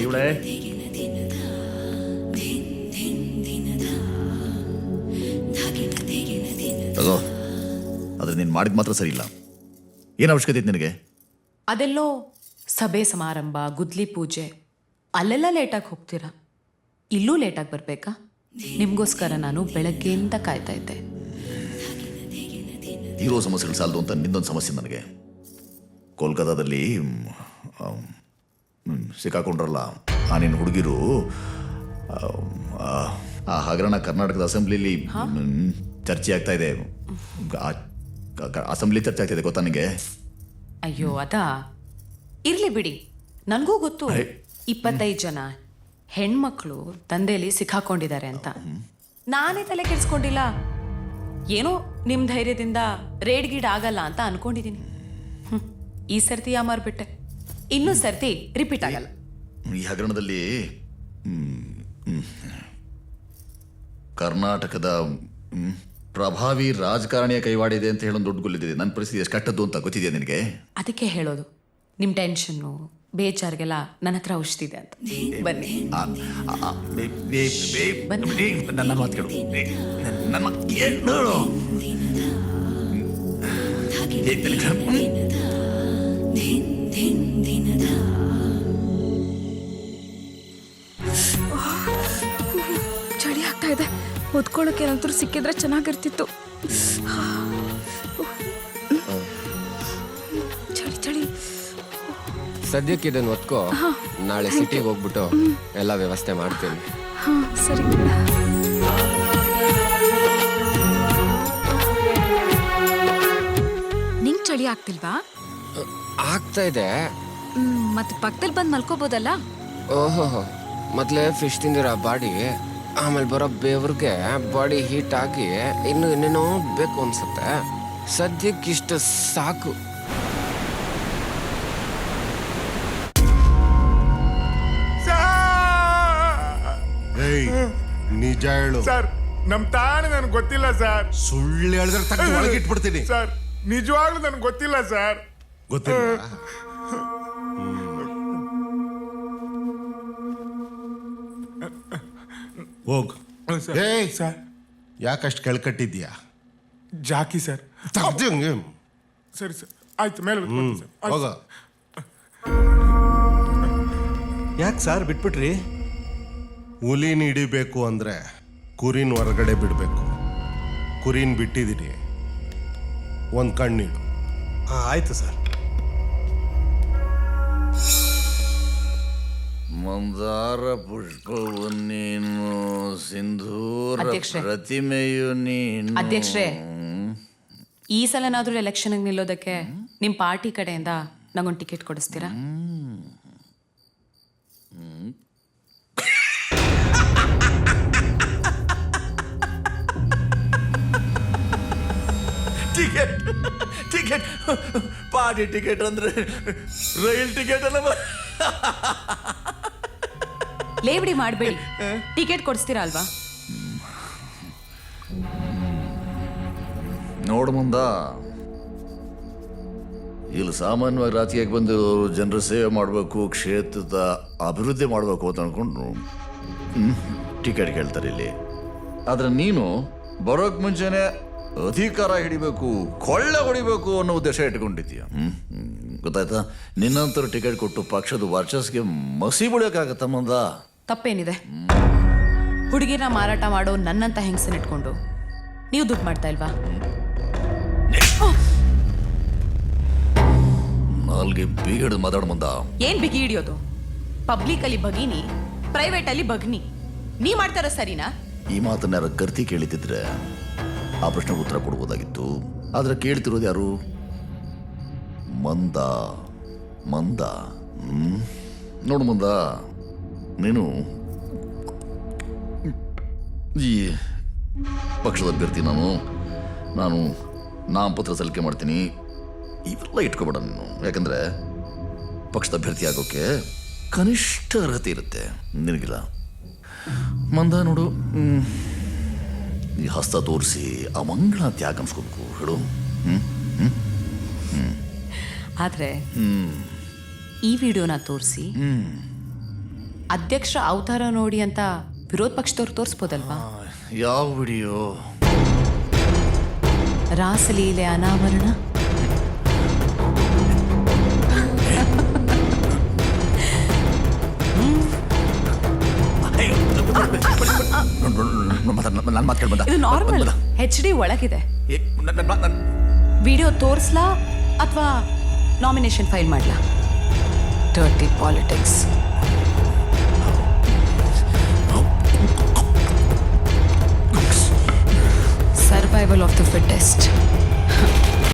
ಇವಳೆ ತಗೋ, ಆದ್ರೆ ನೀನು ಮಾಡಿದ್ ಮಾತ್ರ ಸರಿ ಇಲ್ಲ. ಏನು ಅವಶ್ಯಕತೆ ಇತ್ತು ನಿನಗೆ? ಅದೆಲ್ಲೋ ಸಭೆ ಸಮಾರಂಭ, ಗುದ್ಲಿ ಪೂಜೆ, ಅಲ್ಲೆಲ್ಲ ಲೇಟಾಗಿ ಹೋಗ್ತೀರಾ. ಇಲ್ಲೂ ಲೇಟಾಗಿ ಬರಬೇಕಾ? ನಿಮಗೋಸ್ಕರ ನಾನು ಬೆಳಗ್ಗೆಯಿಂದ ಕಾಯ್ತಾ ಇದ್ದೆ. ಇರೋ ಸಮಸ್ಯೆಗಳು ಸಾಲದು ಅಂತ ನಿಂದೊಂದು ಸಮಸ್ಯೆ ನನಗೆ. ಕೋಲ್ಕತ್ತಾದಲ್ಲಿ ಸಿಕ್ಕಾಕೊಂಡ್ರಲ್ಲ ಆ ನಿನ್ನ ಹುಡುಗಿರು, ಆ ಹಗರಣ ಕರ್ನಾಟಕದ ಅಸೆಂಬ್ಲಿಲಿ ಚರ್ಚೆ ಆಗ್ತಾ ಇದೆ. ಅಸೆಂಬ್ಲಿ ಚರ್ಚೆ ಆಗ್ತಾ ಇದೆ, ಗೊತ್ತಾ ನನಗೆ? ಅಯ್ಯೋ ಅದಾ, ಇರ್ಲಿ ಬಿಡಿ. ನನಗೂ ಗೊತ್ತು 25 ಜನ ಹೆಣ್ಮಕ್ಳು ದಂಧೆಯಲ್ಲಿ ಸಿಕ್ಕಾಕೊಂಡಿದ್ದಾರೆ ಅಂತ. ನಾನೇ ತಲೆ ಕೆಡಿಸ್ಕೊಂಡಿಲ್ಲ. ಏನೋ ನಿಮ್ಮ ಧೈರ್ಯದಿಂದ ರೇಡ್ ಗೀಡ್ ಆಗಲ್ಲ ಅಂತ ಅನ್ಕೊಂಡಿದ್ದೀನಿ. ಈ ಸರ್ತಿ ಯಾಮಾರ್ಬಿಟ್ಟೆ. ಇನ್ನೂ ಸರ್ತಿ ರಿಪೀಟ್ ಆಗಲ್ಲ. ಈ ಹಗರಣದಲ್ಲಿ ಕರ್ನಾಟಕದ ಪ್ರಭಾವಿ ರಾಜಕಾರಣಿಯ ಕೈವಾಡಿದೆ ಅಂತ ಹೇಳೋದು ದೊಡ್ಡ ಗೊಲ್ಲಿದೆ. ನನ್ನ ಪರಿಸ್ಥಿತಿ ಎಷ್ಟು ಕಟ್ಟದ್ದು ಅಂತ ಗೊತ್ತಿದೆಯಾ ನಿನಗೆ? ಅದಕ್ಕೆ ಹೇಳೋದು, ನಿಮ್ಮ ಟೆನ್ಷನ್ನು ಬೇಜಾರಿಗೆಲ್ಲ ನನ್ನ ಹತ್ರ ಔಷಧಿ ಇದೆ ಅಂತ. ಬನ್ನಿ ನನ್ನ ಮಾತು ಕೇಳು, ನನ್ನ ಮಾತು ಕೇಳು. ಚಳಿ ಆಗ್ತಾ ಇದೆ. ಹೊದ್ಕೊಳ್ಳೋಕೆ ಏನಾದ್ರು ಸಿಕ್ಕಿದ್ರೆ ಚೆನ್ನಾಗಿರ್ತಿತ್ತು. ಚಳಿ ಚಳಿ. ಸದ್ಯಕ್ಕೆ ಇದನ್ನು ಒತ್ಕೋ, ನಾಳೆ ಸಿಟಿಗೆ ಹೋಗ್ಬಿಟ್ಟು ಎಲ್ಲ ವ್ಯವಸ್ಥೆ ಮಾಡ್ತೀನಿ. ಹಾಂ ಸರಿ. ನಿಂಗೆ ಚಳಿ ಆಗ್ತಿಲ್ವಾ? ಆಗ್ತಾ ಇದೆ. ಮತ್ತೆ ಪಕ್ಕದಲ್ಲಿ ಬಂದು ಮಲ್ಕೋಬೋದಲ್ಲ? ಓಹೋ, ಮೊದಲೇ ಫಿಶ್ ತಿಂದಿರೋ ಬಾಡಿ, ಆಮೇಲೆ ಬರೋ ಬೇವ್ರಿಗೆ ಬಾಡಿ ಹೀಟ್ ಆಗಿ ಇನ್ನು ಇನ್ನೇನೋ ಬೇಕು ಅನ್ಸುತ್ತೆ. ಸದ್ಯಕ್ಕಿಷ್ಟು ಸಾಕು. ನಿಜ ಹೇಳು ಸರ್. ನಮ್ ತಾನೇ ನನ್ಗೆ ಗೊತ್ತಿಲ್ಲ ಸರ್. ಸುಳ್ಳು ಹೇಳಿದ್ರೆ ತಕ್ಕ ಒಳಗಿಟ್ಬಿಡ್ತೀನಿ ಸರ್. ನಿಜವಾಗ್ಲೂ ನನ್ಗೆ ಗೊತ್ತಿಲ್ಲ ಸರ್. ಗೊತ್ತಿಲ್ಲ. ಹೋಗ್. ಏಯ್ ಸರ್, ಯಾಕಷ್ಟು ಕೆಳಕಟ್ಟಿದ್ಯಾ? ಜಾಕಿ ಸರ್. ತಗ್ದಂಗೆ. ಸರಿ ಸರ್, ಆಯ್ತು. ಮೇಲೆ ಕೂತ್ಕೊಳ್ತೀನಿ ಸರ್. ಆಯ್ತು ಹೋಗ. ಯಾಕೆ ಸರ್ ಬಿಟ್ಬಿಟ್ರಿ? ಹುಲಿನ ಹಿಡಿಬೇಕು ಅಂದ್ರೆ ಕುರಿನ ಹೊರಗಡೆ ಬಿಡಬೇಕು. ಕುರಿನ ಬಿಟ್ಟಿದ್ದೀನಿ, ಒಂದು ಕಣ್ಣಿಡು. ಆಯ್ತು ಸರ್. ಮಂದಾರ ಪುಷ್ಪವು ನೀನು, ಸಿಂಧೂರ ಅಧ್ಯಕ್ಷರೇ. ಪ್ರತಿಮೆಯು ನೀನು. ಅಧ್ಯಕ್ಷರೇ, ಈ ಸಲನಾದ್ರೂ ಎಲೆಕ್ಷನ್ಗೆ ನಿಲ್ಲೋದಕ್ಕೆ ನಿಮ್ಮ ಪಾರ್ಟಿ ಕಡೆಯಿಂದ ನಂಗೊಂದು ಟಿಕೆಟ್ ಕೊಡಿಸ್ತೀರಾ? ಟಿಕೆಟ್ ಟಿಕೆಟ್ ಪಾರ್ಟಿ ಟಿಕೆಟ್ ಅಂದ್ರೆ ರೈಲ್ ಟಿಕೆಟ್ ಅಲ್ಲ. ಲೇವಡಿ ಮಾಡಬೇಡಿ. ಟಿಕೆಟ್ ಕೊಡಿಸ್ತೀರಾ ಅಲ್ವಾ? ನೋಡು ಮುಂದ, ಇಲ್ಲಿ ಸಾಮಾನ್ಯವಾಗಿ ರಾಜಕೀಯಕ್ಕೆ ಬಂದು ಜನರ ಸೇವೆ ಮಾಡಬೇಕು, ಕ್ಷೇತ್ರದ ಅಭಿವೃದ್ಧಿ ಮಾಡಬೇಕು ಅಂತ ಅನ್ಕೊಂಡು ಟಿಕೆಟ್ ಕೇಳ್ತಾರೆ ಇಲ್ಲಿ. ಆದ್ರೆ ನೀನು ಬರೋಕ್ ಮುಂಚೆನೆ ಅಧಿಕಾರ ಹಿಡಿಬೇಕು, ಕೊಳ್ಳೆ ಹೊಡಿಬೇಕು ಅನ್ನೋ ಉದ್ದೇಶ ಇಟ್ಕೊಂಡಿದ್ದೀಯ. ಗೊತ್ತಾಯ್ತಾ? ನಿನ್ನಂತರ ಟಿಕೆಟ್ ಕೊಟ್ಟು ಪಕ್ಷದ ವರ್ಚಸ್ಗೆ ಮಸಿ ಬಿಡೋಕ್ಕಾಗತ್ತ ಮುಂದ? ತಪ್ಪೇನಿದೆ? ಹುಡುಗಿನ ಮಾರಾಟ ಮಾಡೋ ನನ್ನಂತ ಹೆಂಗಸನ್ನ ಇಟ್ಕೊಂಡು ನೀವು ದುಡ್ಡು ಮಾಡ್ತಾ ಇಲ್ವಾ? ನಾಲ್ಗೆ ಬೀಗಡ್ ಮಾತಾಡ ಮುಂದ. ಏನ್ ಬಿಗಿ ಹಿಡಿಯೋದು? ಪಬ್ಲಿಕ್ ಅಲ್ಲಿ ಭಗಿನಿ, ಪ್ರೈವೇಟ್ ಅಲ್ಲಿ ಭಗ್ನಿ. ನೀ ಮಾಡ್ತಾರೋ ಸರಿನಾ? ಈ ಮಾತನ್ನ ಯಾರ ಗರ್ತಿ ಕೇಳಿತಿದ್ರೆ ಆ ಪ್ರಶ್ನೆಗೆ ಉತ್ತರ ಕೊಡ್ಬೋದಾಗಿತ್ತು. ಆದ್ರೆ ಕೇಳ್ತಿರೋದು ಯಾರು? ಮಂದ ಮಂದ. ನೋಡು ಮುಂದ, ನೀನು ಈ ಪಕ್ಷದ ಅಭ್ಯರ್ಥಿ. ನಾನು ನಾಮಪತ್ರ ಸಲ್ಲಿಕೆ ಮಾಡ್ತೀನಿ. ಇವೆಲ್ಲ ಇಟ್ಕೊಬೇಡ ನೀನು. ಯಾಕಂದ್ರೆ ಪಕ್ಷದ ಅಭ್ಯರ್ಥಿ ಆಗೋಕೆ ಕನಿಷ್ಠ ಅರ್ಹತೆ ಇರುತ್ತೆ, ನಿನಗಿಲ್ಲ. ಮಂದ ನೋಡು, ಈ ಹಸ್ತ ತೋರಿಸಿ ಅಮಂಗಳ ತ್ಯಾಗ ಅನ್ಸ್ಕೋಬೇಕು. ಹೇಳು. ಆದ್ರೆ ಈ ವಿಡಿಯೋನ ತೋರಿಸಿ ಅಧ್ಯಕ್ಷರ ಅವತಾರ ನೋಡಿ ಅಂತ ವಿರೋಧ ಪಕ್ಷದವ್ರು ತೋರಿಸ್ಬೋದಲ್ವಾ? ಯಾವ ವಿಡಿಯೋ? ರಾಸಲೀಲೆ ಅನಾವರಣ. ನನ್ನ ಮಾತು ಕೇಳಿ ಬಂದ. ಇದು ನಾರ್ಮಲ್ HD ಒಳಗಿದೆ. ವಿಡಿಯೋ ತೋರಿಸ್ಲಾ ಅಥವಾ ನಾಮಿನೇಷನ್ ಫೈಲ್ ಮಾಡ್ಲಾ? Dirty politics. Survival of the fittest.